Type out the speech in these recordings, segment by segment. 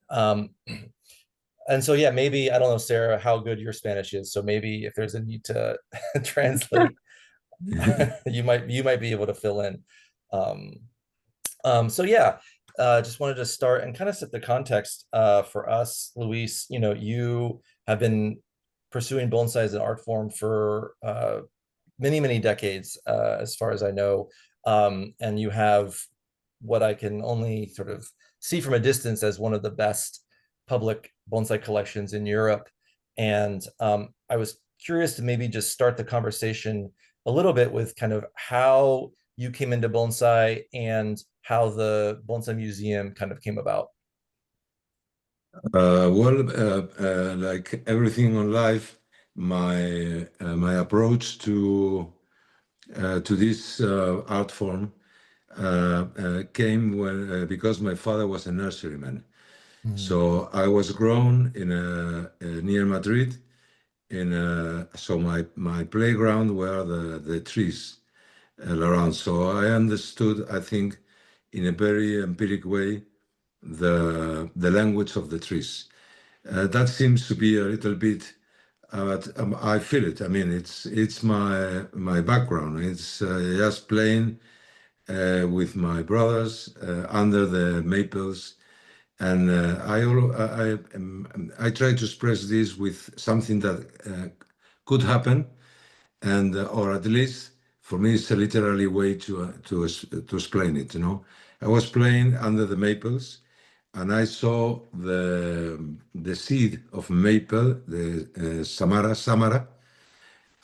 Um, and so, yeah, maybe, I don't know, Sarah, how good your Spanish is. So maybe if there's a need to translate, you might be able to fill in. Um, so yeah, just wanted to start and kind of set the context for us, Luis. You have been pursuing bonsai as an art form for many, many decades, as far as I know. And you have what I can only sort of see from a distance as one of the best public bonsai collections in Europe. And I was curious to maybe just start the conversation a little bit with kind of how you came into bonsai and how the Bonsai Museum kind of came about. Like everything on life, my approach to this art form came when because my father was a nurseryman. Mm. So I was grown in near Madrid. So my playground were the trees around. So I understood, I think, in a very empiric way, the language of the trees. That seems to be a little bit, but I feel it. I mean, it's my background. It's just playing with my brothers under the maples, and I try to express this with something that could happen, and or at least for me, it's a literary way to explain it. I was playing under the maples, and I saw the seed of maple, the Samara.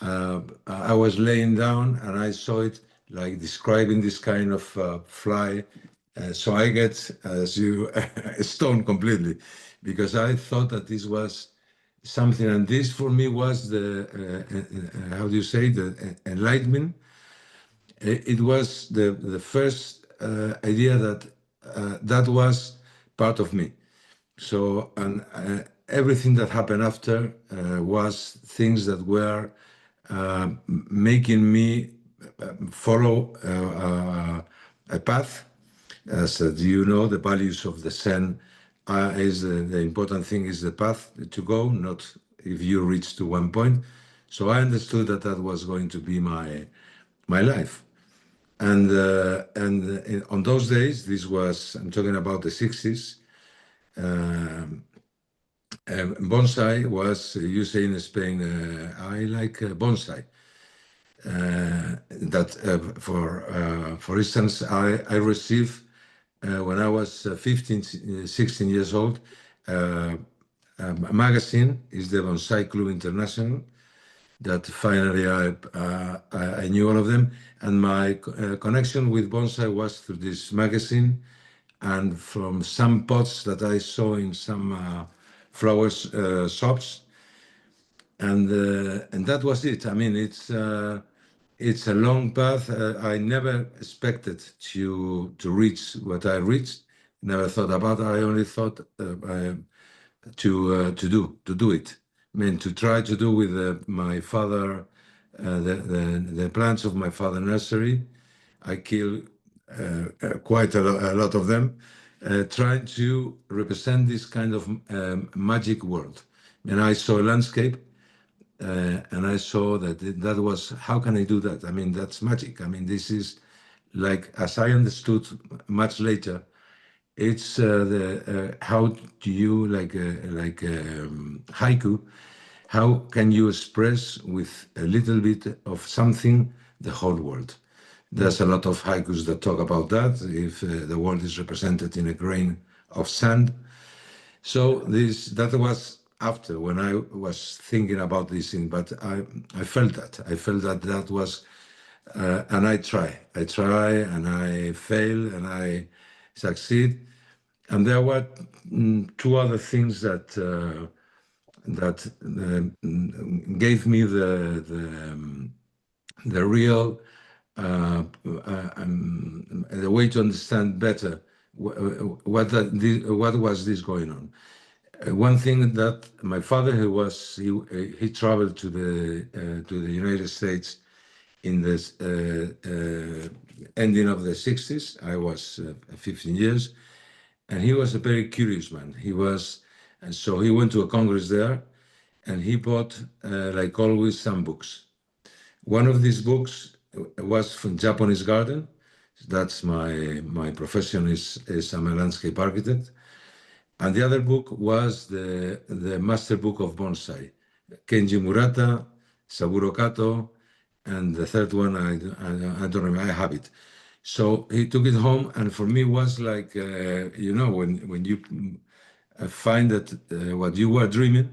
I was laying down, and I saw it like describing this kind of fly. So I get, as you, stoned completely, because I thought that this was something, and this for me was the how do you say, the enlightenment. It was the first idea that that was part of me. So, and everything that happened after was things that were making me follow a path. As you know, the values of the Zen is the important thing is the path to go, not if you reach to one point. So I understood that that was going to be my life. And on those days, this was, I'm talking about the 60s. Bonsai was, you say in Spain, I like bonsai. That for instance, I received when I was 15, 16 years old, a magazine is the Bonsai Club International. That finally I knew all of them, and my connection with bonsai was through this magazine and from some pots that I saw in some flowers shops, and that was it. I mean, it's a long path. I never expected to reach what I reached. Never thought about it. I only thought to do it. I mean, to try to do with my father, the plants of my father nursery. I kill quite a lot of them, trying to represent this kind of magic world. And I saw a landscape, and I saw that that was, how can I do that? I mean, that's magic. I mean, this is like, as I understood much later, it's how do you like haiku? How can you express with a little bit of something the whole world? Mm. There's a lot of haikus that talk about that. If the world is represented in a grain of sand, so this that was after when I was thinking about this thing, but I felt that that was, and I try, and I fail, and I succeed, and there were two other things that gave me the real the way to understand better what was this going on. One thing that my father, he traveled to the United States in this ending of the 60s. I was 15 years, and he was a very curious man. And so he went to a congress there, and he bought, like always, some books. One of these books was from Japanese garden. That's my profession is I'm a landscape architect. And the other book was the master book of bonsai, Kenji Murata, Saburo Kato, and the third one I don't remember. I have it. So he took it home, and for me was like when you find that what you were dreaming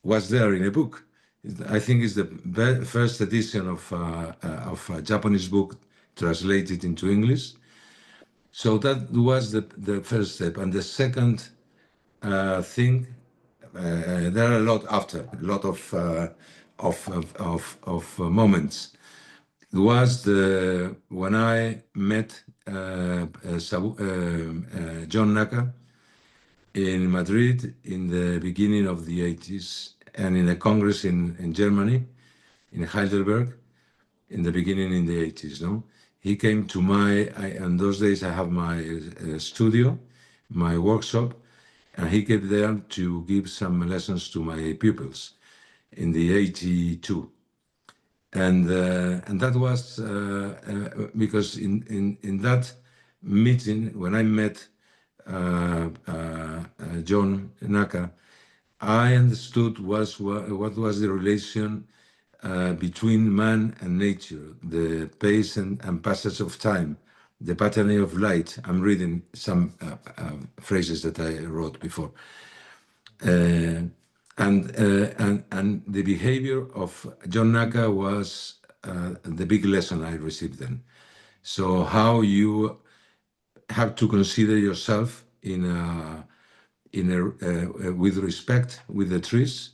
was there in a book. I think it's the first edition of a Japanese book translated into English. So that was the first step, and the second thing. There are a lot after, a lot of moments. It was when I met John Naka in Madrid in the beginning of the 80s, and in a congress in Germany, in Heidelberg, in the beginning in the 80s. No, he came to and those days I have my studio, my workshop, and he came there to give some lessons to my pupils in the 82. And that was because in that meeting, when I met John Naka, I understood what was the relation between man and nature, the pace and passage of time, the patterning of light. I'm reading some phrases that I wrote before. And the behavior of John Naka was the big lesson I received then. So how you have to consider yourself with respect with the trees,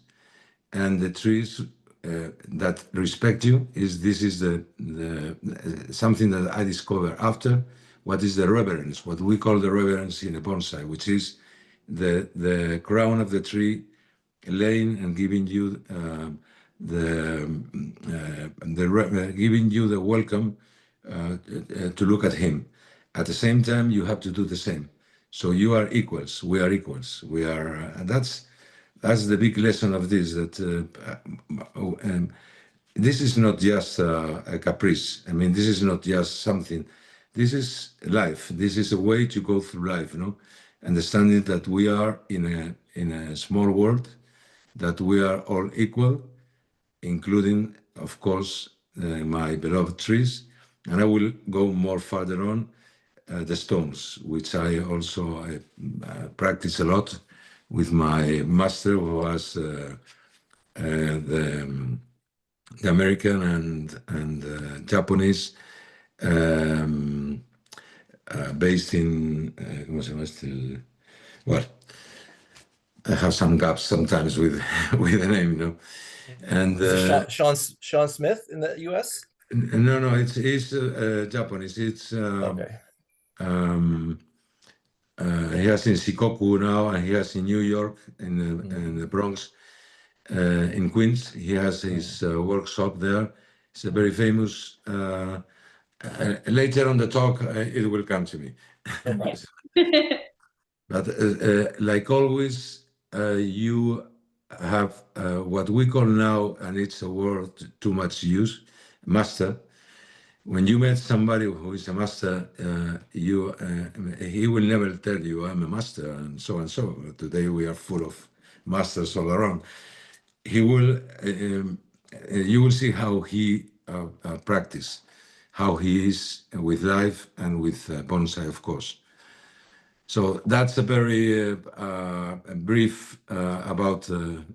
and the trees that respect you this is the something that I discovered after. What is the reverence? What we call the reverence in a bonsai, which is the crown of the tree laying and giving you giving you the welcome to look at him. At the same time, you have to do the same. So you are equals. We are equals. We are. And that's the big lesson of this. That this is not just a caprice. I mean, this is not just something. This is life. This is a way to go through life. Understanding that we are in a small world, that we are all equal, including, of course, my beloved trees. And I will go more further on, the stones, which I also practice a lot with my master, who was the American and Japanese, based in, ¿cómo se llama este? Well, I have some gaps sometimes with with the name. And Is it Sean Smith in the US? no, it's Japanese. It's Okay. um, he has in Shikoku now, and he has in New York, in the Bronx, in Queens. He has his workshop there. It's a very famous. Later on the talk, it will come to me. Okay. But like always, you have what we call now, and it's a word too much use, master. When you met somebody who is a master, he will never tell you, I'm a master, and so and so. Today we are full of masters all around. He will, you will see how he practice, how he is with life and with bonsai, of course. So that's a very brief about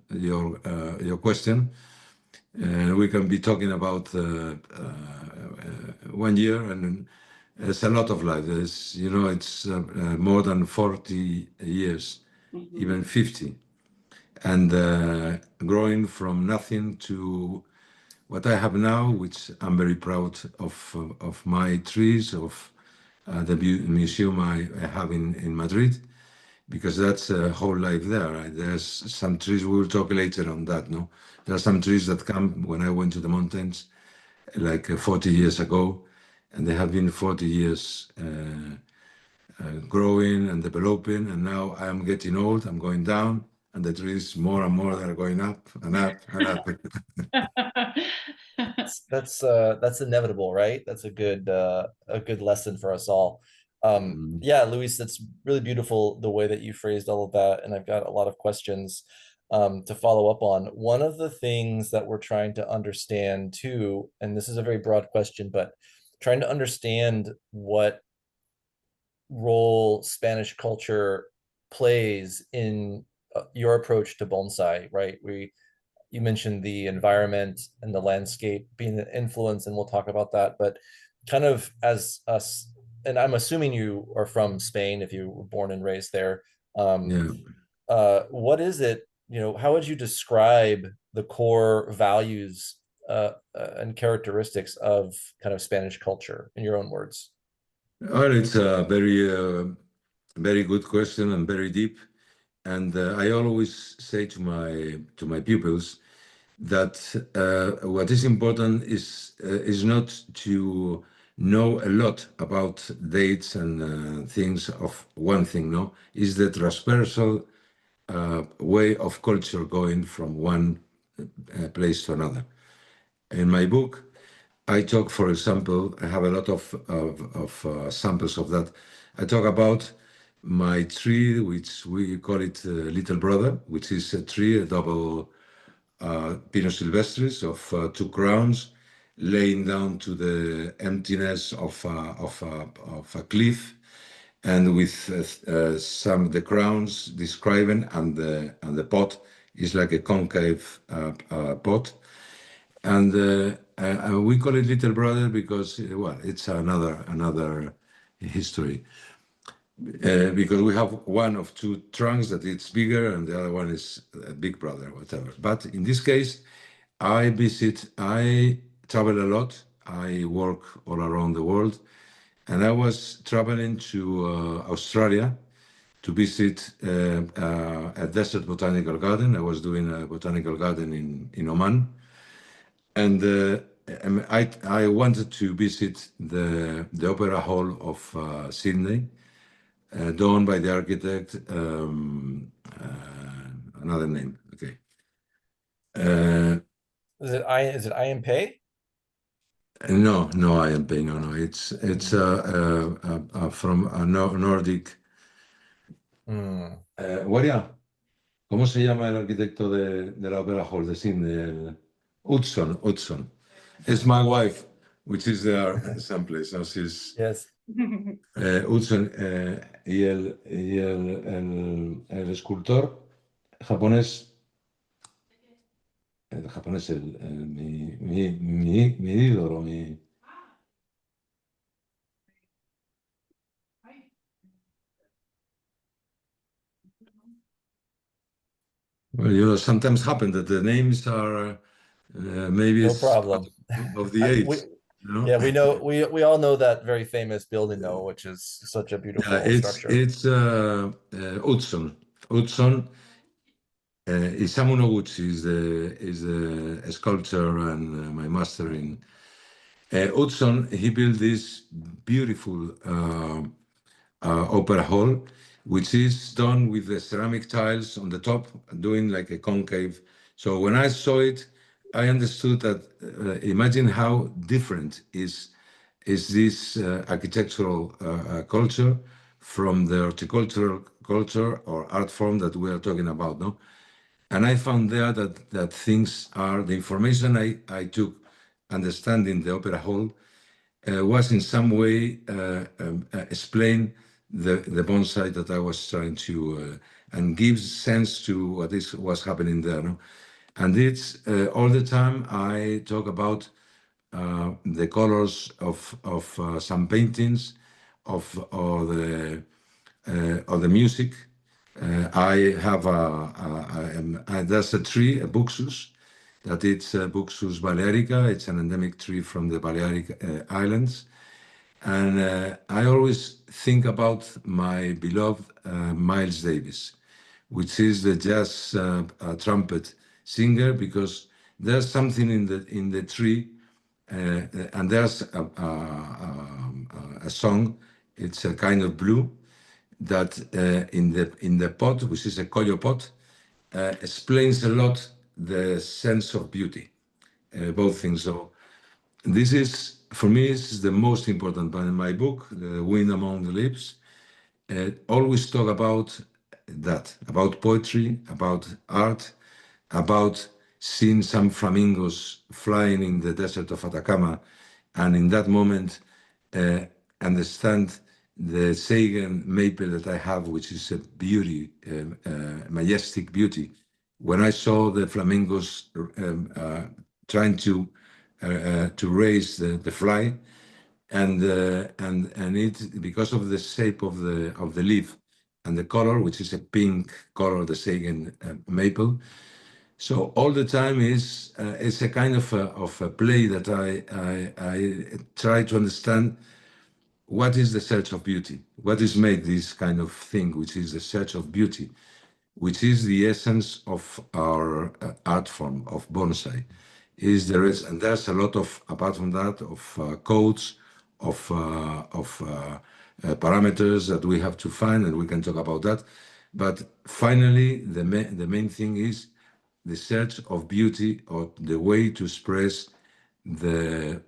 your question. We can be talking about 1 year, and it's a lot of life. It's more than 40 years, even 50, and growing from nothing to what I have now, which I'm very proud of my trees, of the museum I have in Madrid, because that's a whole life there. There's some trees, we will talk later on that, no? There are some trees that come when I went to the mountains, like 40 years ago, and they have been 40 years growing and developing, and now I am getting old. I'm going down, and the trees more and more are going up and up and up. That's inevitable, right? That's a good lesson for us all. Mm, Yeah, Luis, that's really beautiful the way that you phrased all of that, and I've got a lot of questions to follow up on. One of the things that we're trying to understand too, and this is a very broad question, but trying to understand what role Spanish culture plays in your approach to bonsai, right? You mentioned the environment and the landscape being an influence, and we'll talk about that. But kind of as us, and I'm assuming you are from Spain if you were born and raised there. Um, yeah. what is it, how would you describe the core values and characteristics of kind of Spanish culture in your own words? Well, it's a very good question and very deep. And I always say to my pupils that what is important is not to know a lot about dates and things of one thing. No, is the transversal way of culture going from one place to another. In my book, I talk, for example, I have a lot of samples of that. I talk about my tree, which we call it Little Brother, which is a tree, a double Pinus sylvestris of two crowns, laying down to the emptiness of a cliff, and with some of the crowns describing, and the pot is like a concave pot, and we call it Little Brother because well, it's another history. Because we have one of two trunks that it's bigger and the other one is a big brother, whatever. But in this case, I travel a lot. I work all around the world. And I was traveling to Australia to visit a desert botanical garden. I was doing a botanical garden in Oman. And I wanted to visit the Opera Hall of Sydney, done by the architect, another name. Okay. Uh, Is it I am Pei? no, no, I am paying. No, no. It's Mm. from Nordic. Mm. Guaria, ¿cómo se llama el arquitecto de la Opera Hall de Sydney? Hudson. It's my wife, which is there someplace. So she's Yes. Hudson. El escultor japonés. El japonés, mi ídolo, mi... Well, sometimes happen that the names are maybe No it's part problem. of the We age, Yeah, we all know that very famous building though, which is such a Yeah, beautiful structure. it's Hudson. Hudson Isamu Noguchi is the sculptor and my master in Hudson. He built this beautiful opera hall, which is done with the ceramic tiles on the top, doing like a concave. So when I saw it, I understood that. Imagine how different is this architectural culture from the horticultural culture or art form that we are talking about, no? And I found there that things are the information I took understanding the opera hall was in some way explain the bonsai that I was trying to and gives sense to what is was happening there. No? And it's all the time I talk about the colors of some paintings, of the music. I have there's a tree, a buxus, that it's Buxus balearica. It's an endemic tree from the Balearic Islands. And I always think about my beloved Miles Davis, which is the jazz trumpet singer, because there's something in the tree, and there's a song. It's a kind of blue, that in the pot, which is a koyo pot, explains a lot the sense of beauty, both things. So this is, for me, is the most important part in my book, The Wind Among the Leaves. Always talk about that, about poetry, about art, about seeing some flamingos flying in the desert of Atacama, and in that moment, uh, understand the Sagan maple that I have, which is a beauty, majestic beauty. When I saw the flamingos trying to raise the fly, and it, because of the shape of the leaf and the color, which is a pink color, the Sagan maple. So all the time is it's a kind of a play that I try to understand what is the search of beauty, what is made this kind of thing, which is the search of beauty, which is the essence of our art form of bonsai. Is there is, and there's a lot of, apart from that, of codes, of parameters that we have to find, and we can talk about that. But finally, the main thing is the search of beauty, or the way to express the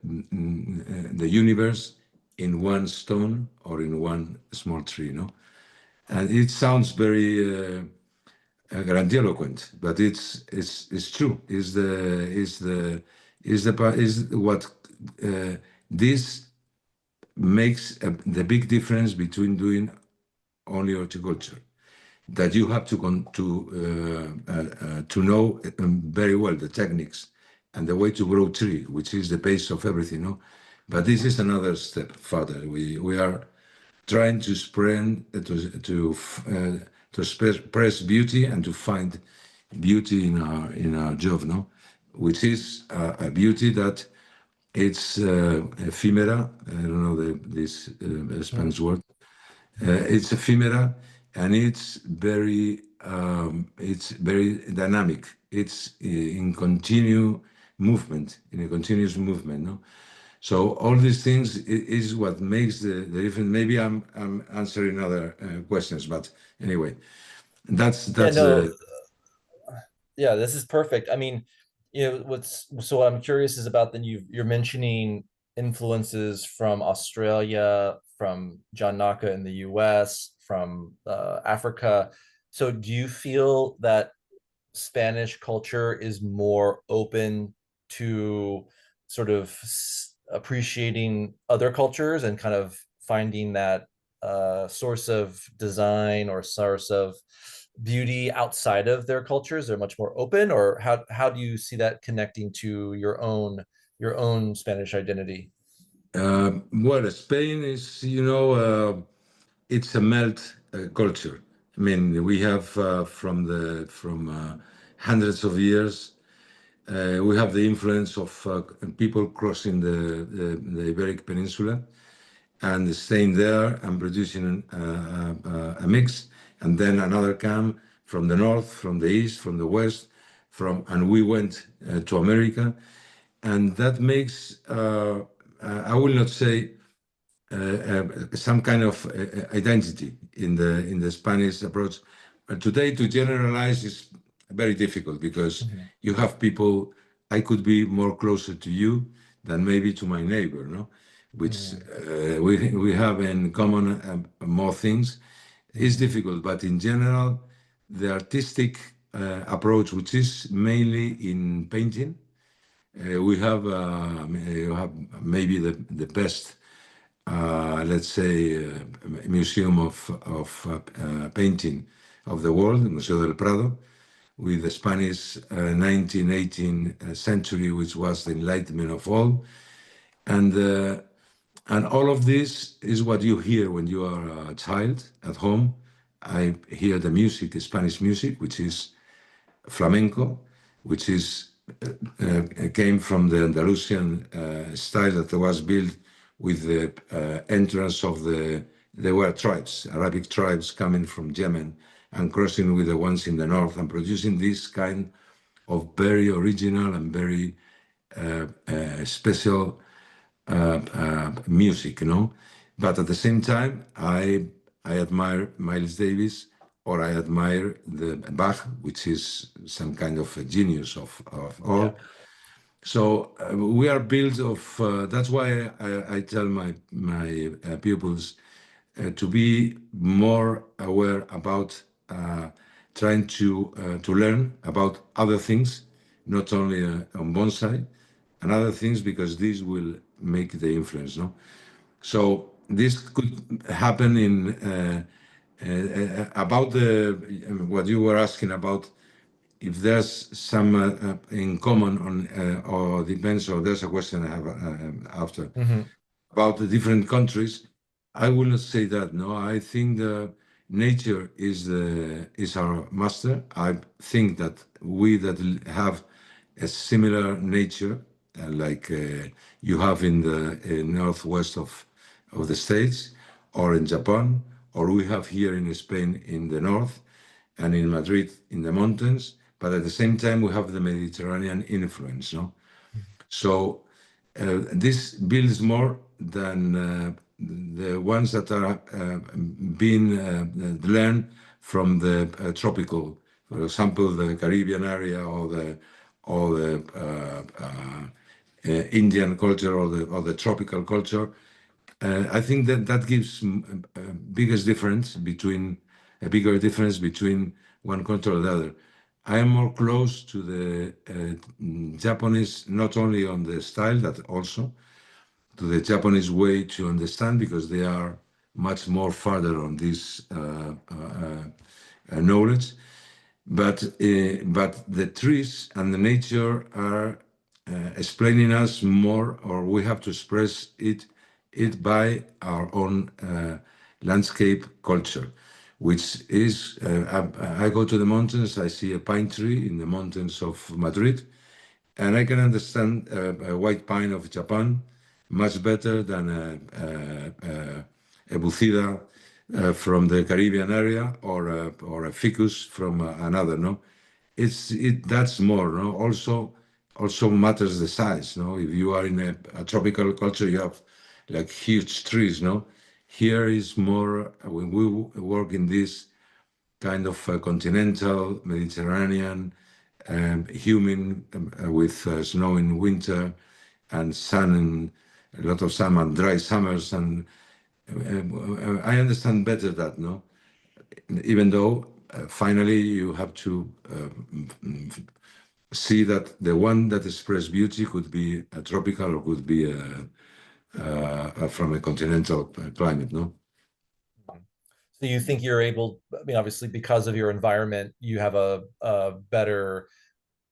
universe in one stone or in one small tree, no? And it sounds very grandiloquent, but it's true. Is what this makes the big difference between doing only horticulture. That you have to know very well the techniques and the way to grow tree, which is the base of everything. No, but this is another step further. We are trying to spread to express beauty and to find beauty in our job, no, which is a beauty that it's ephemera. I don't know this Mm. Spanish word. It's ephemera, and it's very dynamic. It's in in a continuous movement. No, so all these things is what makes the difference. Maybe I'm answering other questions, but anyway, Yeah, that's no, the yeah, this is perfect. I mean, what's so what I'm curious is about then you're mentioning influences from Australia, from John Naka in the US, from Africa. So do you feel that Spanish culture is more open to sort of appreciating other cultures and kind of finding that source of design or source of beauty outside of their cultures? They're much more open, or how do you see that connecting to your own Spanish identity? well, Spain is, it's a melt culture. I mean, we have from hundreds of years. We have the influence of people crossing the Iberic Peninsula and staying there and producing a mix, and then another came from the north, from the east, from the west, and we went to America, and that makes I will not say some kind of identity in the Spanish approach. Today, to generalize is very difficult because Mhm. you have people. I could be more closer to you than maybe to my neighbor, no? Which Mhm. we have in common more things. It's Mhm. difficult, but in general, the artistic approach, which is mainly in painting, you have maybe the best let's say, museum of painting of the world, Museo del Prado, with the Spanish 19th, 18th century, which was the enlightenment of all. And, uh, and all of this is what you hear when you are a child at home. I hear the music, Spanish music, which is flamenco, which is came from the Andalusian style that was built with the entrance of there were tribes, Arabic tribes coming from Yemen and crossing with the ones in the north and producing this kind of very original and very special music, you know. But at the same time, I admire Miles Davis, or I admire the Bach, which is some kind of a genius of Yeah. all. So we are built of. That's why I tell my pupils to be more aware about trying to learn about other things, not only on bonsai, and other things, because these will make the influence. No, so this could happen in about the what you were asking about, if there's some in common on or depends, or there's a question I have after Hmm. about the different countries. I will not say that. No, I think the nature is our master. I think that we that have a similar nature, like you have in the northwest of the States, or in Japan, or we have here in Spain in the north, and in Madrid in the mountains. But at the same time, we have the Mediterranean influence. No, so this builds more than the ones that are being learned from the tropical, for example, the Caribbean area, or the Indian culture, or the tropical culture. I think that that gives biggest difference between a bigger difference between one country or the other. I am more close to the Japanese, not only on the style, that also to the Japanese way to understand, because they are much more further on this knowledge. But the trees and the nature are explaining us more, or we have to express it by our own landscape culture, which is I go to the mountains, I see a pine tree in the mountains of Madrid, and I can understand a white pine of Japan much better than a bucida from the Caribbean area, or a ficus from another. No, that's more. No, also matters the size. No, if you are in a tropical culture, you have like huge trees. No, here is more when we work in this kind of continental Mediterranean, humid, with snow in winter and sun, and a lot of sun and dry summers. And I understand better that, no, even though finally you have to see that the one that expresses beauty could be a tropical, or could be from a continental climate, no. So you think you're able, I mean, obviously because of your environment, you have a better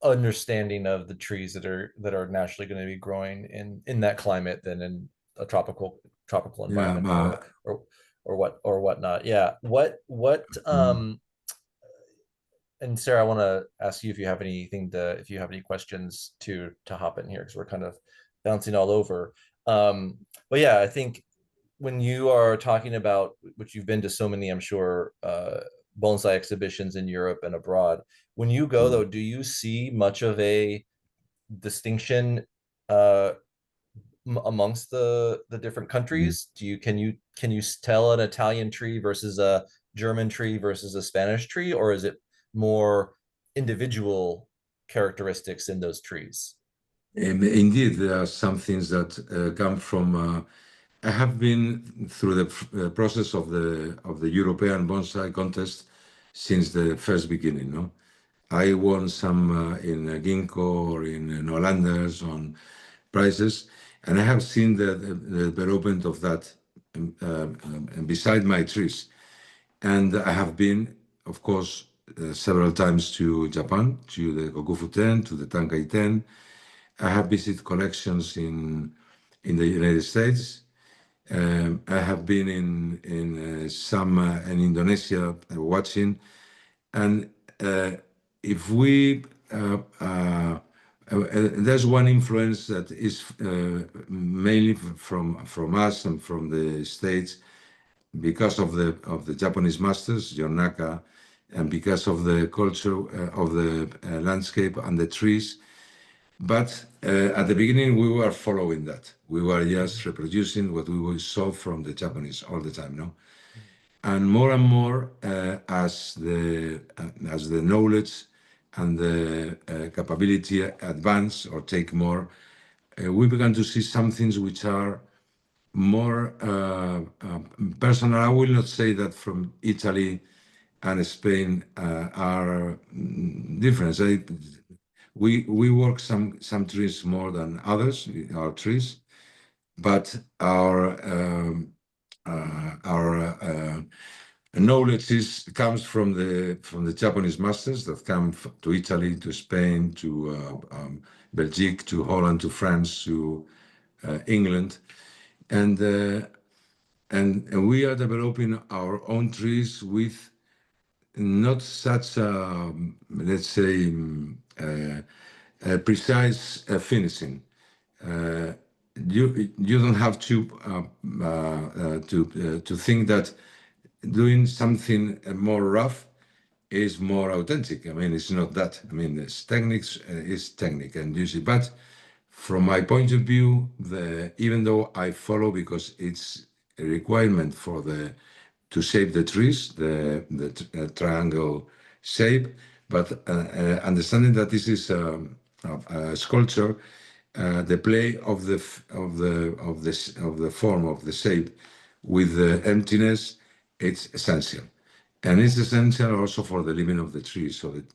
understanding of the trees that are naturally going to be growing in that climate than in a tropical Yeah, environment, or whatnot. Yeah. mm, And Sarah, I want to ask you if you have any questions to hop in here, because we're kind of bouncing all over. But yeah, I think when you are talking about, which you've been to so many, I'm sure, bonsai exhibitions in Europe and abroad, when you go mm, though, do you see much of a distinction uh, amongst the different mm. countries? Can you tell an Italian tree versus a German tree versus a Spanish tree, or is it more individual characteristics in those trees? Indeed, there are some things that come from. I have been through the process of the European bonsai contest since the first beginning. No, I won some in Ginkgo or in Hollanders on prizes, and I have seen the development of that beside my trees. And I have been, of course, several times to Japan, to the Kokufuten, to the Tankai 10. I have visited collections in the United States. I have been in some in Indonesia watching, and if we there's one influence that is mainly from us and from the States, because of the Japanese masters, Yonaka, and because of the culture of the landscape and the trees. But at the beginning, we were following that. We were just reproducing what we saw from the Japanese all the time, no? and more as the knowledge and the capability advance or take more, we began to see some things which are more personal. I will not say that from Italy and Spain are different. We work some trees more than others, our trees, but our knowledge comes from the Japanese masters that come to Italy, to Spain, to Belgium, to Holland, to France, to England, and, uh, and we are developing our own trees with not such let's say precise finishing. Uh, you don't have to think that doing something more rough is more authentic. I mean, it's not that. I mean, it's techniques is technique and usually, but from my point of view, even though I follow because it's a requirement for the to shape the trees, the triangle shape, but understanding that this is a sculpture, the play of the form of the shape with the emptiness, it's essential. And it's essential also for the living of the tree, so that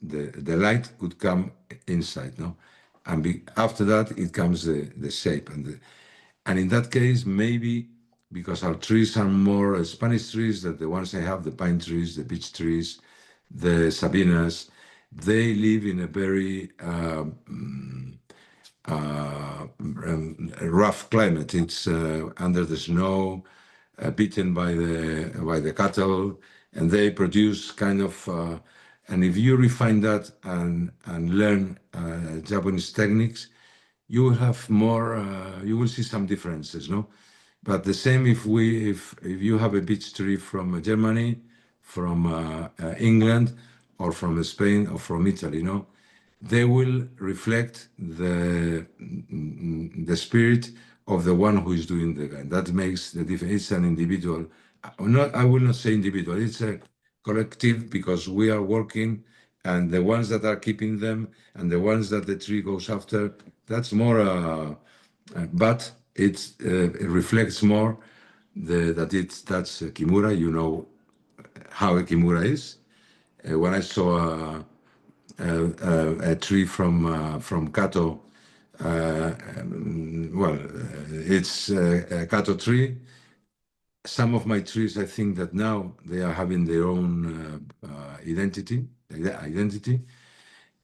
the light could come inside, no? And after that, it comes the shape. And in that case, maybe because our trees are more Spanish trees than the ones I have, the pine trees, the beech trees, the sabinas, they live in a very rough climate. It's under the snow, beaten by the cattle, and they produce kind of. And if you refine that and learn Japanese techniques, you will have more. You will see some differences, no? But the same if you have a beech tree from Germany, from England, or from Spain or from Italy, no, they will reflect the spirit of the one who is doing the guide. That makes the difference. It's an individual. Not, I will not say individual. It's a collective because we are working, and the ones that are keeping them and the ones that the tree goes after. That's more. But it reflects more that's Kimura. You know how a Kimura is. When I saw a tree from Kato. Well, it's a Kato tree. Some of my trees, I think that now they are having their own identity.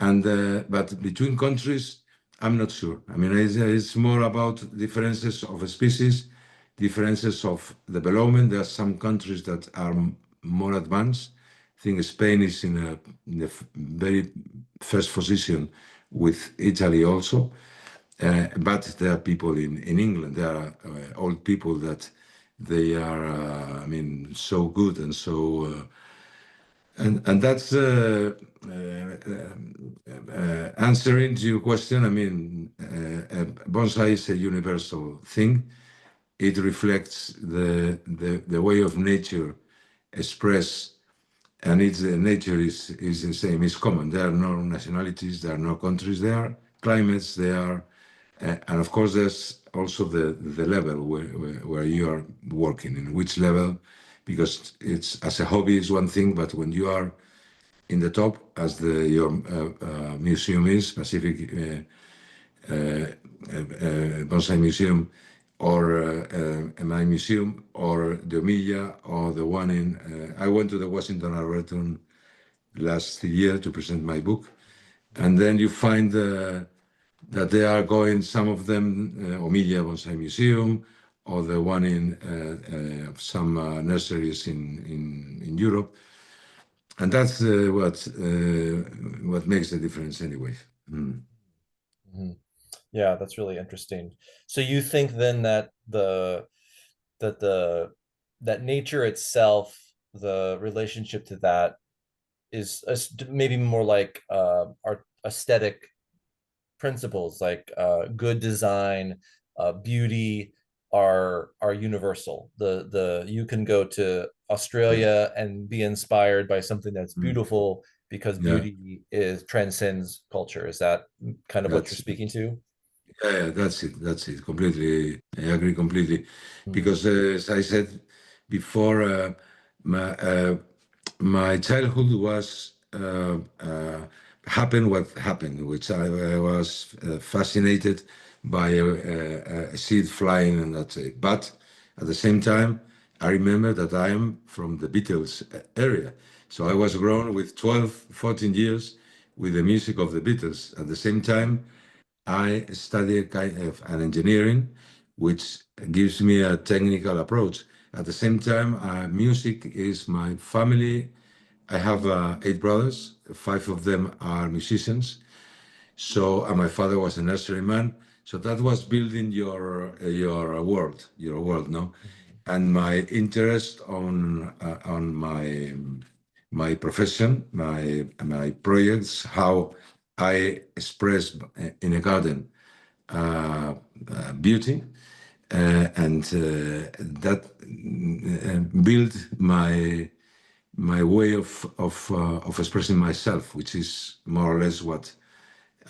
And but between countries, I'm not sure. I mean, it's more about differences of species, differences of development. There are some countries that are more advanced. I think Spain is in the very first position with Italy also. But there are people in England. There are old people that they are, I mean, so good and so. And that's answering to your question. I mean, bonsai is a universal thing. It reflects the way of nature express, and its nature is the same. It's common. There are no nationalities. There are no countries. There are climates. There are, and of course, there's also the level where you are working, in which level, because it's as a hobby is one thing, but when you are in the top, as your museum is, Pacific Bonsai Museum, or my museum, or the Omilla, or the one in. I went to the Washington Arboretum last year to present my book, and then you find that they are going, some of them, Omilla Bonsai Museum, or the one in some nurseries in Europe. And that's what makes the difference anyway. Mm. Mhm. Yeah, that's really interesting. So you think then that that the that nature itself, the relationship to that is maybe more like art aesthetic principles, like good design, beauty are universal. The you can go to yeah, Australia and be inspired by something that's mm, beautiful because yeah. beauty is transcends culture. Is that kind of what you're That's speaking to? Yeah, yeah, that's it. That's it. Completely. I agree completely. Hmm. Because as I said before, my my childhood was happened what happened, which I was fascinated by a seed flying, and that's it. But at the same time, I remember that I am from the Beatles area. So I was Hmm. grown with 12, 14 years with the music of the Beatles. At the same time, I study a kind of an engineering, which gives me a technical approach. At the same time, music is my family. I have 8 brothers. 5 of them are musicians. So, and my father was a nurseryman. So that was building your world, no? And my interest on my profession, my projects, how I express in a garden beauty, and that built my way of expressing myself, which is more or less what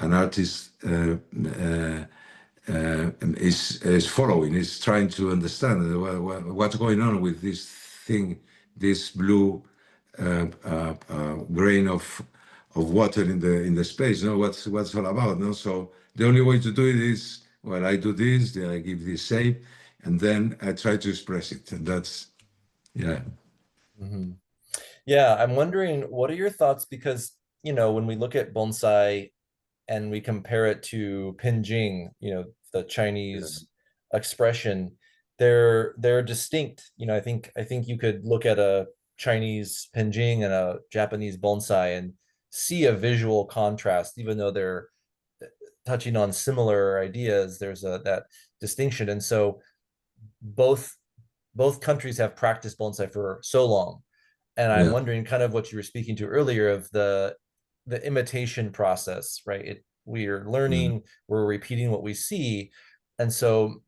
an artist is following, is trying to understand what's going on with this thing, this blue grain of water in the space. You know what's all about. No, so the only way to do it is, well, I do this, then I give this shape, and then I try to express it. And that's yeah, Hmm. Yeah, I'm wondering, what are your thoughts? Because, when we look at bonsai and we compare it to pinjing, the yeah, Chinese expression, they're distinct. I think you could look at a Chinese pinjing and a Japanese bonsai and see a visual contrast, even though they're touching on similar ideas. There's a that distinction, and so both both countries have practiced bonsai for so long, and I'm yeah, wondering kind of what you were speaking to earlier of the imitation process, right? We are mm, learning, we're repeating what we see, and so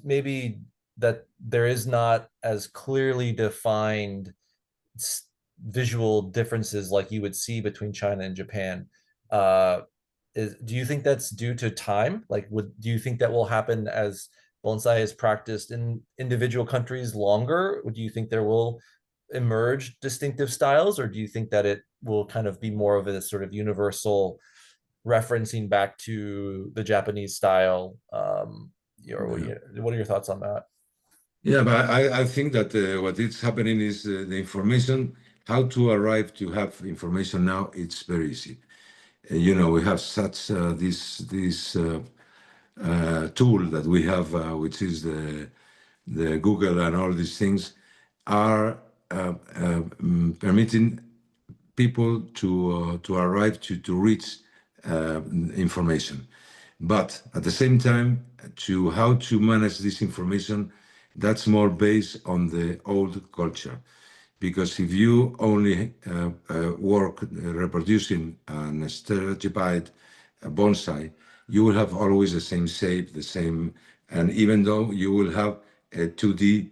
maybe that there is not as clearly defined visual differences like you would see between China and Japan. Uh, do you think that's due to time? Like, do you think that will happen as bonsai is practiced in individual countries longer? Do you think there will emerge distinctive styles, or do you think that it will kind of be more of a sort of universal referencing back to the Japanese style? yeah. What are your thoughts on that? Yeah, but I think that what is happening is the information, how to arrive to have information now, it's very easy. We have such this tool that we have, which is the Google, and all these things are permitting people to arrive to reach information. But at the same time, to how to manage this information, that's more based on the old culture. Because if you only work reproducing an stereotyped bonsai, you will have always the same shape, the same, and even though you will have a 2D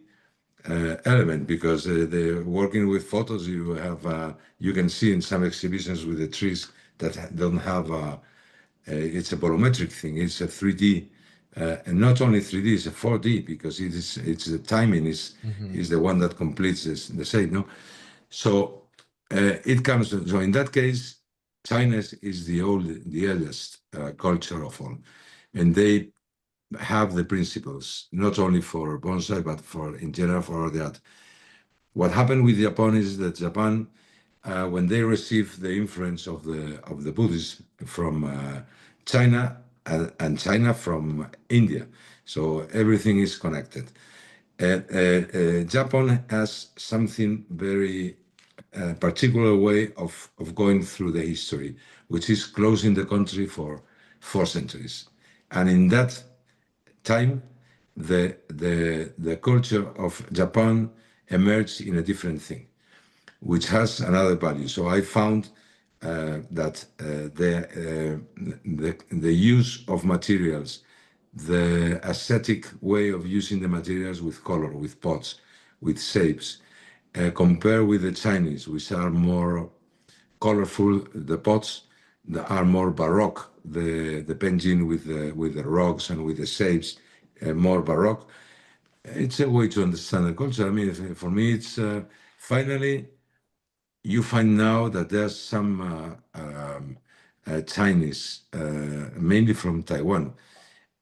element, because the working with photos, you can see in some exhibitions with the trees that don't have it's a volumetric thing. It's a 3D, and not only 3D, it's a 4D, because it's the timing Hmm. is the one that completes the shape. No, so it comes. So in that case, China is the eldest culture of all, and they have the principles not only for bonsai but for in general for all that. What happened with Japan is that Japan, when they received the influence of the Buddhists from China, and China from India, so everything is connected. Japan has something very particular way of going through the history, which is closing the country for 4 centuries, and in that time, the culture of Japan emerged in a different thing, which has another value. So I found that the use of materials, the aesthetic way of using the materials with color, with pots, with shapes, compared with the Chinese, which are more colorful, the pots that are more baroque, the painting with the rocks and with the shapes, more baroque. It's a way to understand the culture. I mean, for me, it's finally you find now that there's some Chinese, mainly from Taiwan,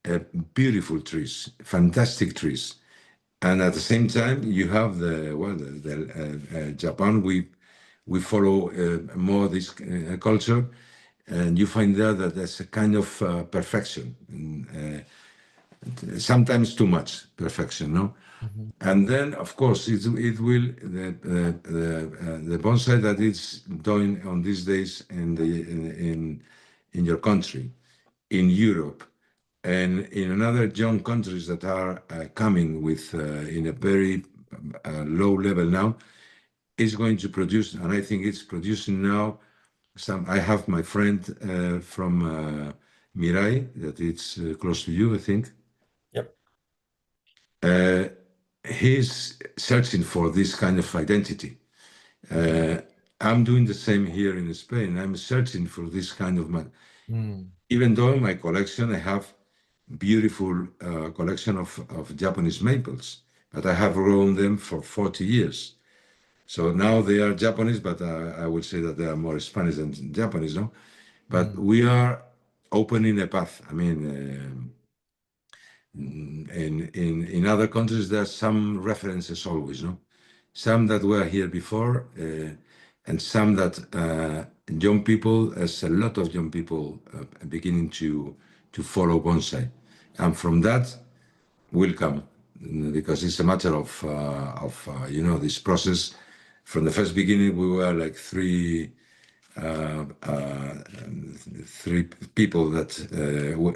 uh, beautiful trees, fantastic trees. And at the same time, you have Japan. We follow more this culture, and you find there that there's a kind of perfection, sometimes too much perfection, no? Mhm. And then, of course, it will the bonsai that it's doing on these days in your country, in Europe, and in another young countries that are coming with in a very low level now, is going to produce, and I think it's producing now some. I have my friend from Mirai, that it's close to you, I think. Yep. Uh, he's searching for this kind of identity. Mhm. Uh, I'm doing the same here in Spain. I'm searching for this kind of man. Mm. Even though in my collection I have beautiful collection of Japanese maples, but I have grown them for 40 years. So now they are Japanese, but I would say that they are more Spanish than Japanese, no? But Mm. we are opening a path. I mean, in other countries, there are some references always, no? Some that were here before, and some that young people, as a lot of young people beginning to follow bonsai, and from that will come, because it's a matter of this process. From the first beginning, we were like uh, uh, three people that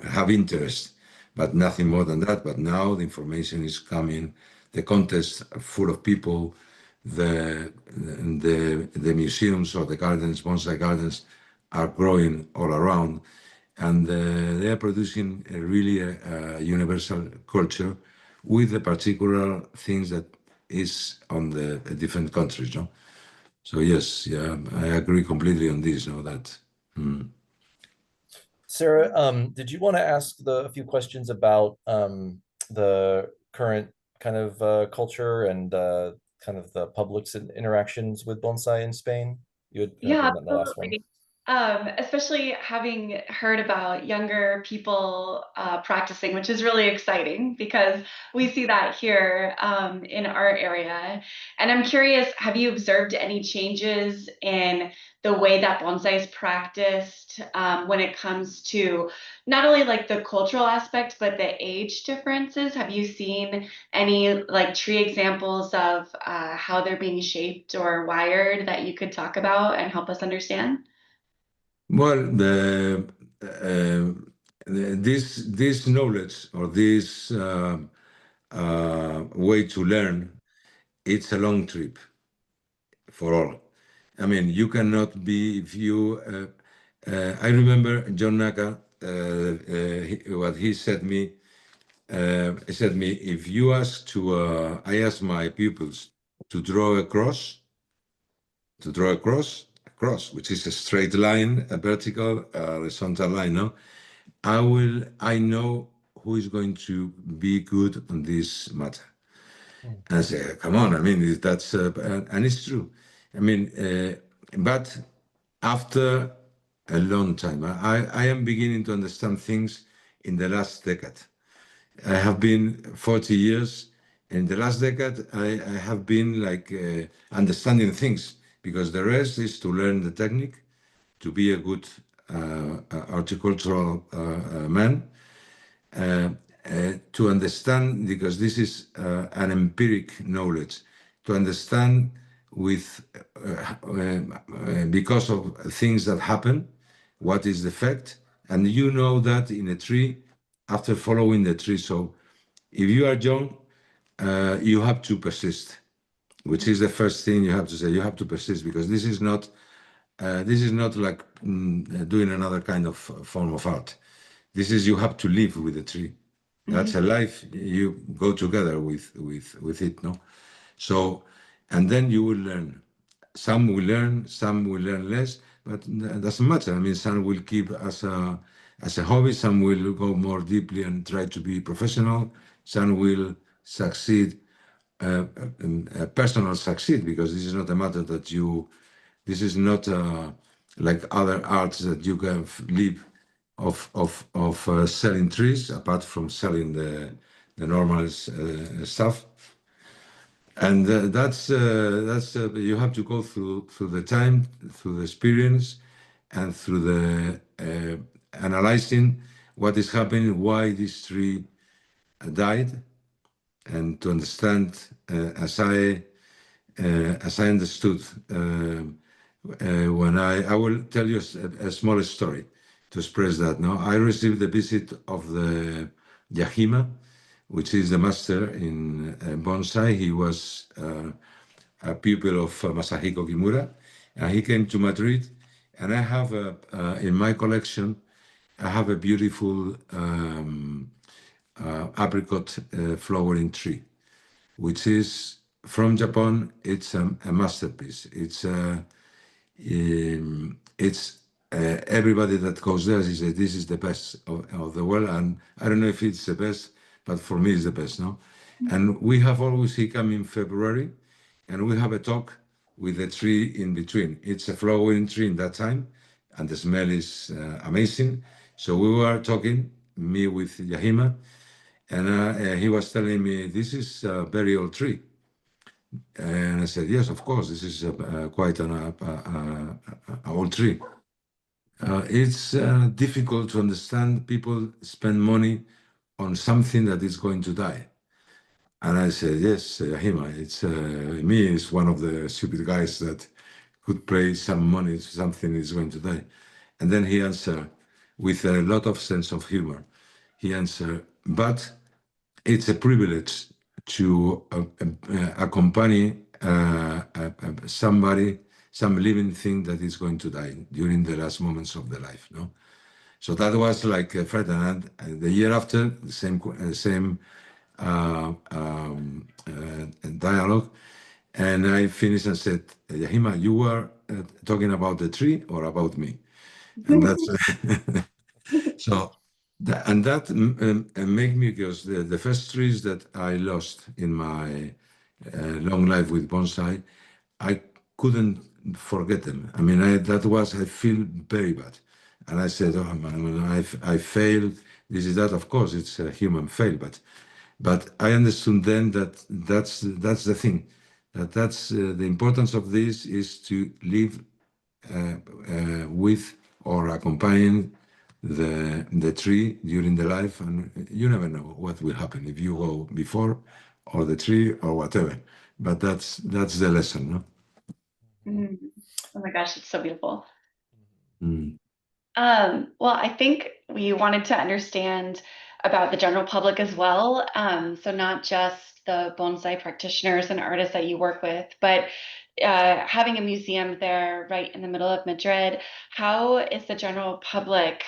have interest, but nothing more than that. But now the information is coming, the contests are full of people, the museums or the gardens, bonsai gardens, are growing all around, and they are producing really a universal culture with the particular things that is on the different countries, no? So yes, yeah, I agree completely on this. No, that. Mm. Sarah, did you want to ask a few questions about the current kind of culture and kind of the public's interactions with bonsai in Spain? You had Yeah, done that in the last one. absolutely. Especially having heard about younger people practicing, which is really exciting because we see that here in our area. And I'm curious, have you observed any changes in the way that bonsai is practiced when it comes to not only like the cultural aspect, but the age differences? Have you seen any like tree examples of how they're being shaped or wired that you could talk about and help us understand? Well, this knowledge or this way to learn, it's a long trip for all. I mean, you cannot be if you. I remember John Naka, what he said me. He said me, if you ask I ask my pupils to draw a cross, a cross, which is a straight line, a vertical, horizontal line, no? I know who is going to be good on this matter. Mm. And I say, come on, I mean, that's, and it's true. I mean, but after a long time, I am beginning to understand things in the last decade. I have been 40 years. In the last decade, I have been like understanding things, because the rest is to learn the technique, to be a good horticultural man, uh, to understand, because this is an empiric knowledge, to understand with because of things that happen, what is the effect, and you know that in a tree after following the tree. So if you are young, you have to persist, which is the first thing you have to say. You have to persist, because this is not like doing another kind of form of art. This is, you have to live with the tree. That's Mhm. a life. You go together with it, no? So and then you will learn. Some will learn, some will learn less, but that doesn't matter. I mean, some will keep as a hobby, some will go more deeply and try to be professional, some will succeed, personal succeed, because this is not a matter that you, this is not like other arts that you can live of selling trees, apart from selling the normal stuff. And that's you have to go through the time, through the experience, and through the analyzing what is happening, why this tree died, and to understand, as I understood, when I will tell you a small story to express that. No, I received the visit of the Yahima, which is the master in bonsai. He was a pupil of Masahiko Kimura, and he came to Madrid. And I have in my collection, I have a beautiful apricot flowering tree, which is from Japan. It's a masterpiece. It's everybody that goes there, he says this is the best of the world, and I don't know if it's the best, but for me it's the best, no? And we have always, he come in February, and we have a talk with the tree in between. It's a flowering tree in that time, and the smell is amazing. So we were talking, me with Yahima, and he was telling me, this is a very old tree. And I said, yes, of course, this is quite an old tree. It's difficult to understand people spend money on something that is going to die. And I said, yes, Hima, it's me is one of the stupid guys that could pay some money to something that is going to die. And then he answered with a lot of sense of humor. He answered, but it's a privilege to accompany somebody, some living thing that is going to die during the last moments of the life. No, so that was like Fred, and the year after, the same dialogue, and I finished and said, Yahima, you were talking about the tree or about me? And that's so. And that made me, because the first trees that I lost in my long life with bonsai, I couldn't forget them. I mean, I feel very bad. And I said, oh man, I failed. This is that. Of course, it's a human fail, but I understood then that that's the thing. That's the importance of this is to live with or accompanying the tree during the life, and you never know what will happen if you go before or the tree or whatever. But that's the lesson, no? Mm. Oh my gosh, it's so beautiful. Mm. Well, I think we wanted to understand about the general public as well. So not just the bonsai practitioners and artists that you work with, but having a museum there right in the middle of Madrid, how is the general public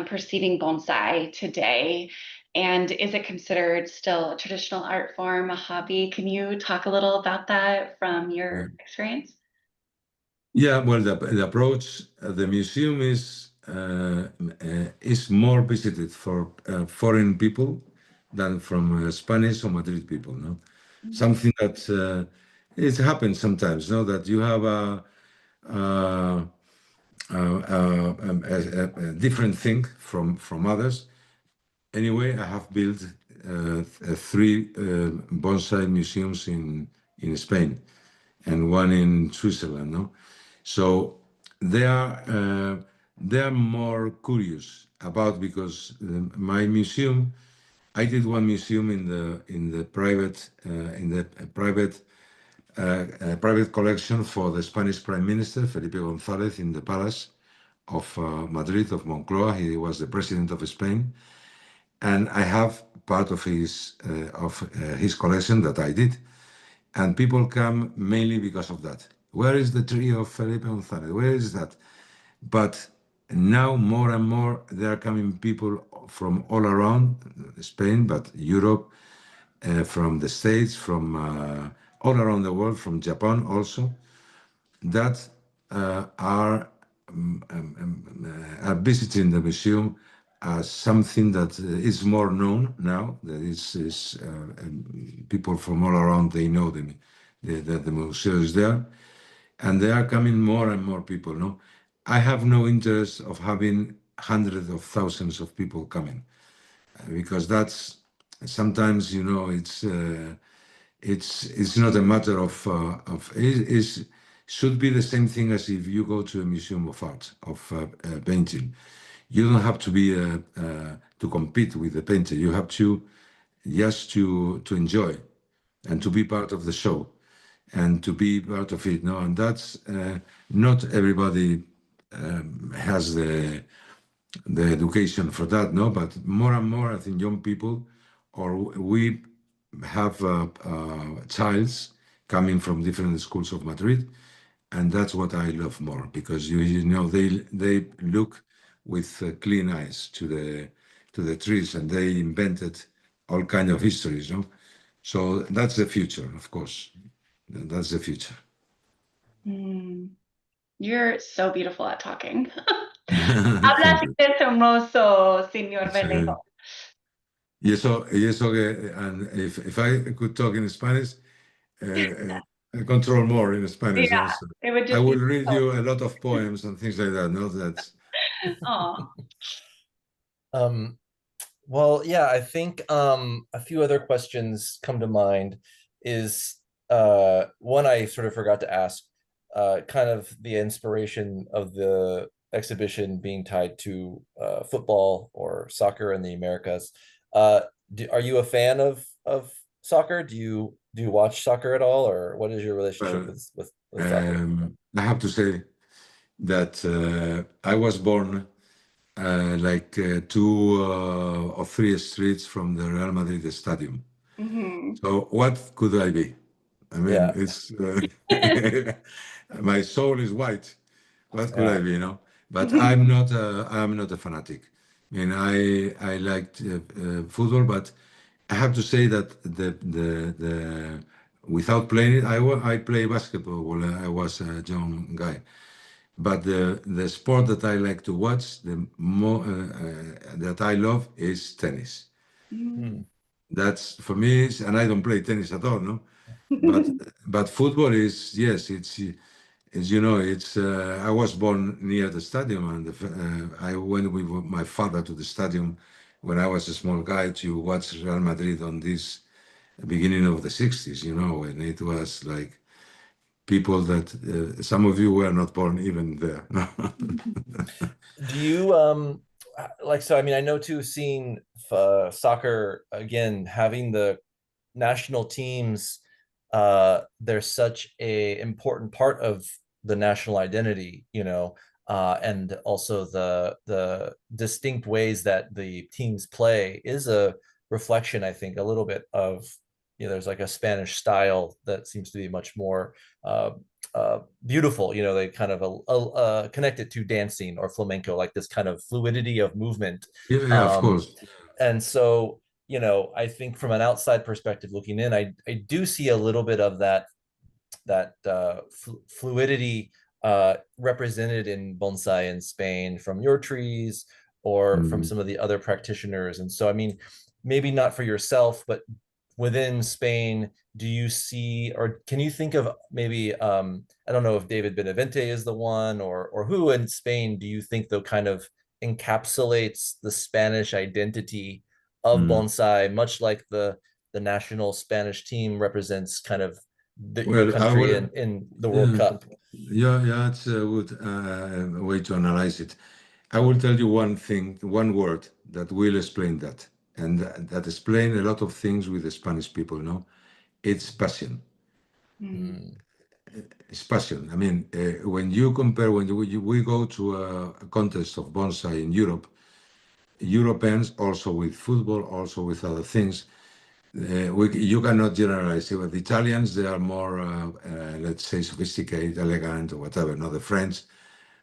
perceiving bonsai today? And is it considered still a traditional art form, a hobby? Can you talk a little about that from your experience? Yeah, well, the approach, the museum is more visited for foreign people than from Spanish or Madrid people. No, something that it happens sometimes. No, that you have uh, a different thing from others. Anyway, I have built three bonsai museums in Spain and one in Switzerland. No, so they are more curious about, because my museum, I did one museum in the private collection for the Spanish Prime Minister Felipe González in the Palace of Madrid, of Moncloa. He was the president of Spain, and I have part of his collection that I did. And people come mainly because of that. Where is the tree of Felipe González? Where is that? But now more and more there are coming people from all around Spain, but Europe, from the States, from all around the world, from Japan also, that are visiting the museum as something that is more known now. That people from all around, they know that the museum is there, and they are coming more and more people. No, I have no interest of having hundreds of thousands of people coming, because that's sometimes, it's not a matter of it should be the same thing as if you go to a museum of art of painting. You don't have to be to compete with the painter. You have to just to enjoy and to be part of the show and to be part of it. No, and that's not everybody has the education for that. No, but more and more, I think young people, or we have childs coming from different schools of Madrid, and that's what I love more, because they look with clean eyes to the trees, and they invented all kind of histories, no? So that's the future, of course. That's the future. Mm. You're so beautiful at talking. Hablas Thank you. inglés hermoso, señor Sí. Vallejo. Y eso que, and if I could talk in Spanish, I control more in Spanish Yeah, also. it would I just will be read so. you a lot of poems and things like that. No, that's Oh. Um, well, yeah, I think a few other questions come to mind. Is one I sort of forgot to ask, kind of the inspiration of the exhibition being tied to football or soccer in the Americas. Are you a fan of soccer? Do you watch soccer at all, or what is your relationship well. with soccer? I have to say that I was born like two or three streets from the Real Madrid stadium. Mhm. So what could I be? I mean, Yeah, it's my soul is white. What could I yeah. be, But I'm not a fanatic. I mean, I liked football, but I have to say that the without playing it, I play basketball when I was a young guy. But the sport that I like to watch, the more that I love, is tennis. Mhm. Hmm. That's for me, and I don't play tennis at all, no. But but football is, yes, it's I was born near the stadium, and I went with my father to the stadium when I was a small guy to watch Real Madrid on this beginning of the 60s, and it was like people that some of you were not born even there. Do you like, so I mean, I know too, seeing soccer again, having the national teams, they're such a important part of the national identity, and also the distinct ways that the teams play is a reflection, I think, a little bit of, there's like a Spanish style that seems to be much more uh, beautiful. They kind of connect it to dancing or flamenco, like this kind of fluidity of movement. Yeah, yeah, of Um, course. and so, I think from an outside perspective looking in, I do see a little bit of that fluidity represented in bonsai in Spain from your trees or from Mm. some of the other practitioners. And so, I mean, maybe not for yourself, but within Spain, do you see, or can you think of maybe, I don't know if David Benavente is the one, or who in Spain do you think though kind of encapsulates the Spanish identity of Mm. bonsai, much like the national Spanish team represents kind of your Well, I country will. in the World Yeah, Cup? yeah, it's a good way to analyze it. I will tell you one thing, one word that will explain that, and that explain a lot of things with the Spanish people. It's passion. Mm. Mm, It's passion. I mean, when you compare, we go to a contest of bonsai in Europe, Europeans also with football, also with other things. You cannot generalize it. With the Italians, they are more, let's say, sophisticated, elegant, or whatever. Not the French,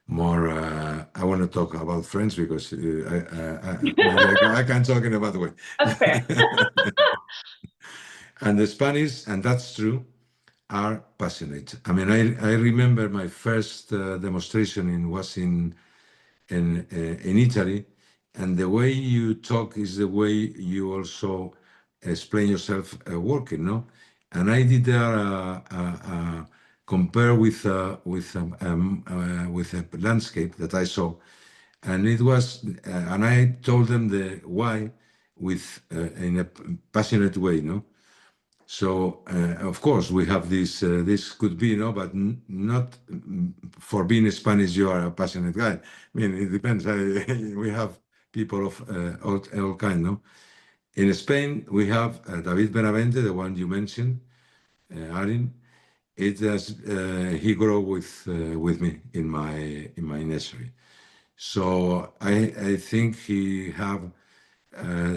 more. I want to talk about French because maybe I can talk in a bad way. That's fair. And the Spanish, and that's true. are passionate. I mean, I remember my first demonstration was in Italy, and the way you talk is the way you also explain yourself working, no? And I did compare with a landscape that I saw, and it was, and I told them the why with in a passionate way, no? So of course we have this. This could be but not for being Spanish. You are a passionate guy. I mean, it depends. We have people of all kind. No, in Spain we have David Benavente, the one you mentioned, Arin. It has he grew with me in my nursery. So I think he have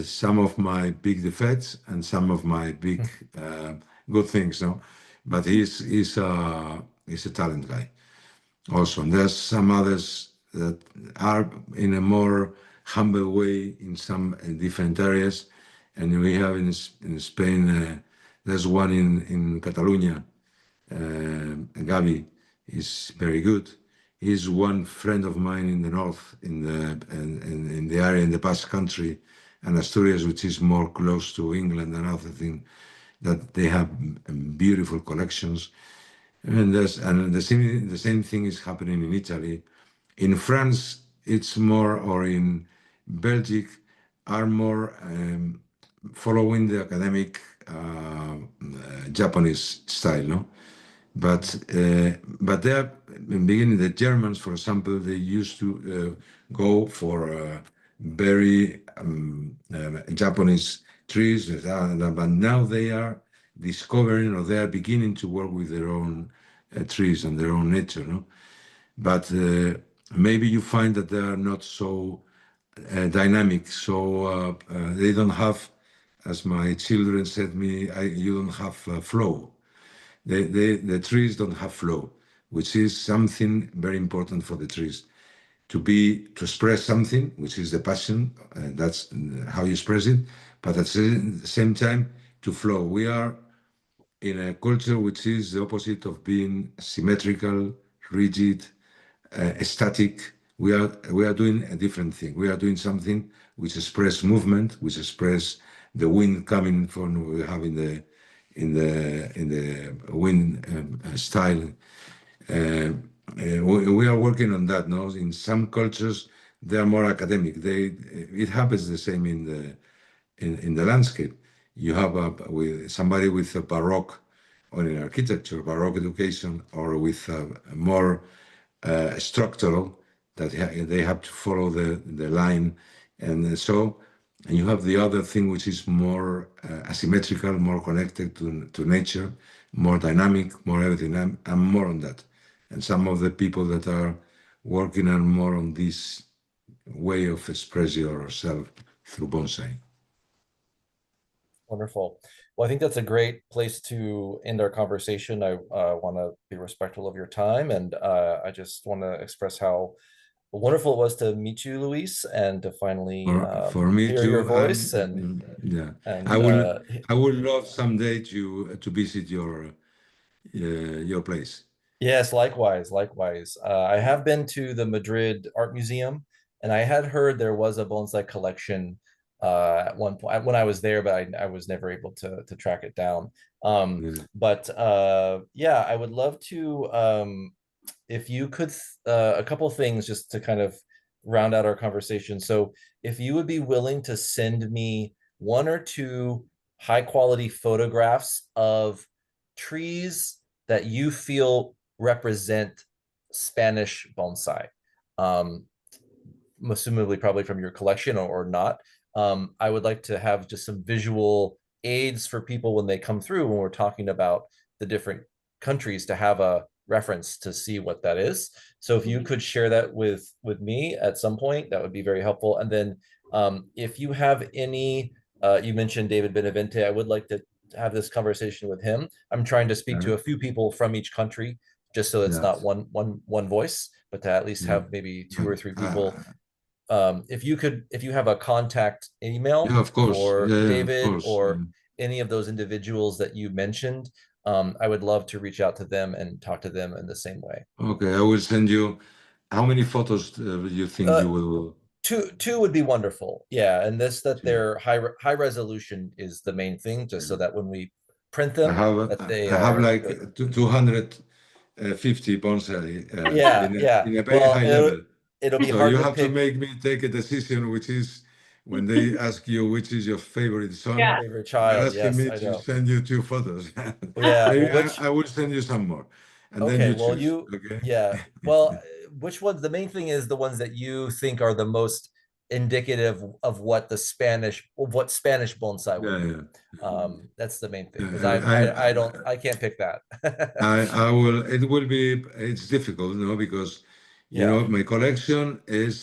some of my big defects and some of my big good things, no? But he's a talent guy also. And there's some others that are in a more humble way in some different areas. And we have in Spain, there's one in Catalonia, Gabi is very good. He's one friend of mine in the north, in the area in the Basque Country, and Asturias, which is more close to England. Another thing that they have beautiful collections, and the same thing is happening in Italy. In France, it's more, or in Belgium, are more following the academic Japanese style, no? But there, in the beginning, the Germans, for example, they used to go for very Japanese trees, but now they are discovering, or they are beginning to work with their own trees and their own nature, no? But maybe you find that they are not so dynamic, so they don't have, as my children said me, you don't have flow. The trees don't have flow, which is something very important for the trees. To express something, which is the passion, that's how you express it, but at the same time, to flow. We are in a culture which is the opposite of being symmetrical, rigid, static. We are doing a different thing. We are doing something which express movement, which express the wind coming from we have in the wind style. We are working on that. No, in some cultures they are more academic. It happens the same in the landscape. You have with somebody with a baroque or in architecture, baroque education, or with more structural that they have to follow the line, and so and you have the other thing which is more asymmetrical, more connected to nature, more dynamic, more everything. I'm more on that, and some of the people that are working on more on this way of expressing yourself through bonsai. Wonderful. Well, I think that's a great place to end our conversation. I want to be respectful of your time, and I just want to express how wonderful it was to meet you, Luis, and to finally For me hear your too, voice. yeah, And I will I would love someday to visit your place. Yes, likewise, likewise. I have been to the Madrid Art Museum, and I had heard there was a bonsai collection at one point when I was there, but I was never able to track it down. Yeah. But yeah, I would love to if you could a couple things just to kind of round out our conversation. So if you would be willing to send me one or two high quality photographs of trees that you feel represent Spanish bonsai. Um, Assumably probably from your collection or not. I would like to have just some visual aids for people when they come through when we're talking about the different countries to have a reference to see what that is. So if you could share that with me at some point, that would be very helpful. And then if you have any, you mentioned David Benavente, I would like to have this conversation with him. I'm trying to speak Yeah, to a few people from each country, just so it's yeah, not one voice, but to at least yeah. have maybe two But, or three people. If you have a contact email yeah, of course. for Yeah, yeah, of David course. or any of those individuals that you mentioned, I would love to reach out to them and talk to them in the same way. Okay, I will send you. How many photos you think Uh, you will? two would be wonderful. Yeah, and this that Yeah. they're high resolution is the main thing, just so that when we print I them, have that they I have are like good. 250 bonsai Yeah, yeah. in a very Well, high level. it'll be So hard you to have to pick make me take a decision, which is when they ask you which is your favorite son, Yeah. favorite they're child. asking Yes, me I to know. send you two photos. Yeah. Maybe Well, which I will send you some more, and then okay, you well, choose. Okay. yeah. Well, which ones? The main thing is the ones that you think are the most indicative of what Spanish bonsai would Yeah, be. yeah. That's the main thing because Yeah, I don't I can't pick that. I will. It will be. It's difficult, because Yeah. my collection is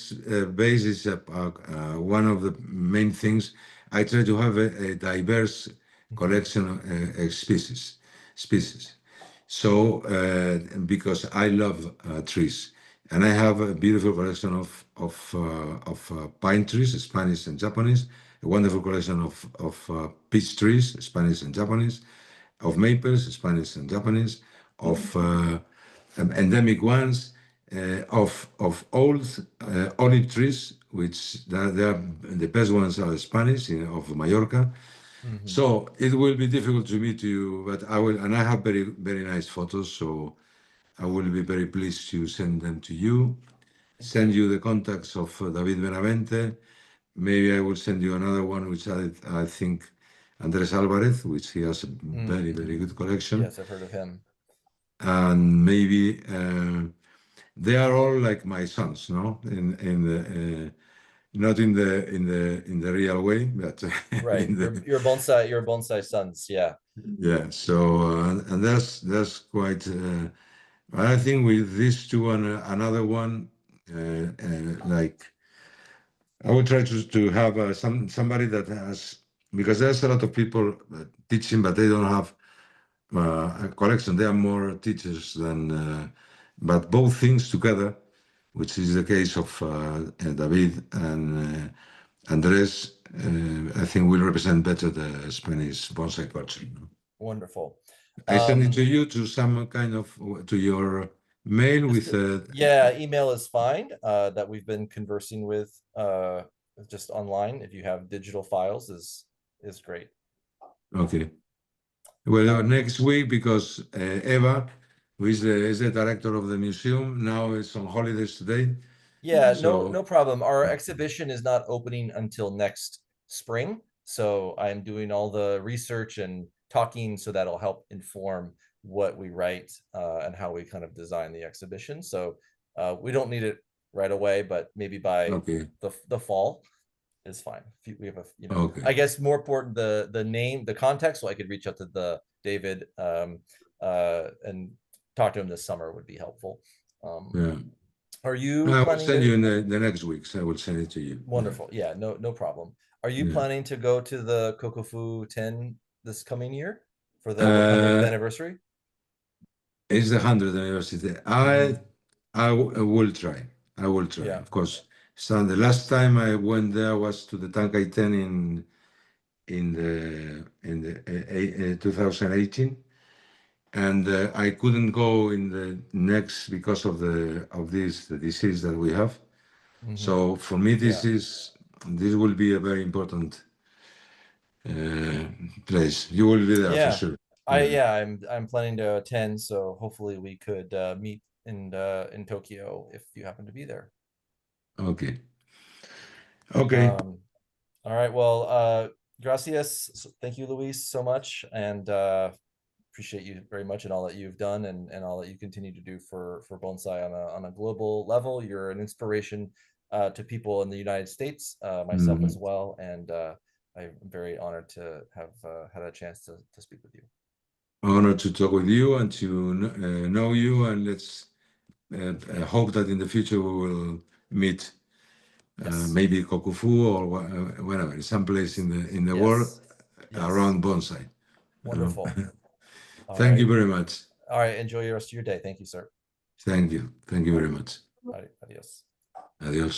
basis one of the main things. I try to have a diverse Mhm. collection of species. So because I love trees, and I have a beautiful collection of pine trees, Spanish and Japanese. A wonderful collection of peach trees, Spanish and Japanese, of maples, Spanish and Japanese, of endemic ones, of old olive trees, which they are the best ones are Spanish of Mallorca. Mhm. So it will be difficult to meet you, but I will, and I have very very nice photos, so I will be very pleased to send them to you. Thank Send you. you the contacts of David Benavente. Maybe I will send you another one, which I think Andres Alvarez, which he has a very, very good collection. Yes, I've heard of him. And maybe they are all like my sons, no? In the not in the real way, but Right. in the Your bonsai sons. Yeah. yeah. So and that's quite. I think with these two and another one, like I would try to have somebody that has, because there's a lot of people teaching, but they don't have a collection. They are more teachers than, but both things together, which is the case of David and Andres, I think will represent better the Spanish bonsai culture. Wonderful. I send it to you to some kind of to your mail Just with to, yeah, email is fine. That we've been conversing with just online. If you have digital files, is great. okay. Well, Um, next week, because Eva, who is the director of the museum, now is on holidays today. Yeah, no So, problem. Our exhibition is not opening until next spring, so I'm doing all the research and talking, so that'll help inform what we write and how we kind of design the exhibition. So we don't need it right away, but maybe by okay, the fall is fine. We have okay, I guess more important the name, the context, so I could reach out to the David and talk to him this summer would be helpful. Um, yeah. are you I will planning send you to in the next weeks. I will send it to you. Yeah, Wonderful. Yeah, no problem. Are you yeah. planning to go to the Kokofu 10 this coming year for the 100th Uh, anniversary? it's the 100th anniversary. Hmm. I will try. I will try, Yeah. of course. So the last time I went there was to the Tankai 10 in the 2018. And I couldn't go in the next because of the disease that we have. Hmm. So for me, Yeah. this will be a very important uh, place. You will be there for Yeah. sure. Yeah. I'm planning to attend, so hopefully we could meet in Tokyo if you happen to be there. Okay. Okay. Um, all right. Well, gracias. Thank you, Luis, so much. And appreciate you very much and all that you've done and all that you continue to do for bonsai on a global level. You're an inspiration to people in the United States, myself as Mhm. well, and I'm very honored to have had a chance to speak with you. Honored to talk with you and to know you, and let's hope that in the future we will meet. Yes, Maybe Kokufu or wherever, someplace in the world yes, yes. around bonsai. You know? Wonderful. All Thank you right, very much. all right. Enjoy the rest of your day. Thank you, sir. Thank you. Thank you All very right, much. adios. Adios.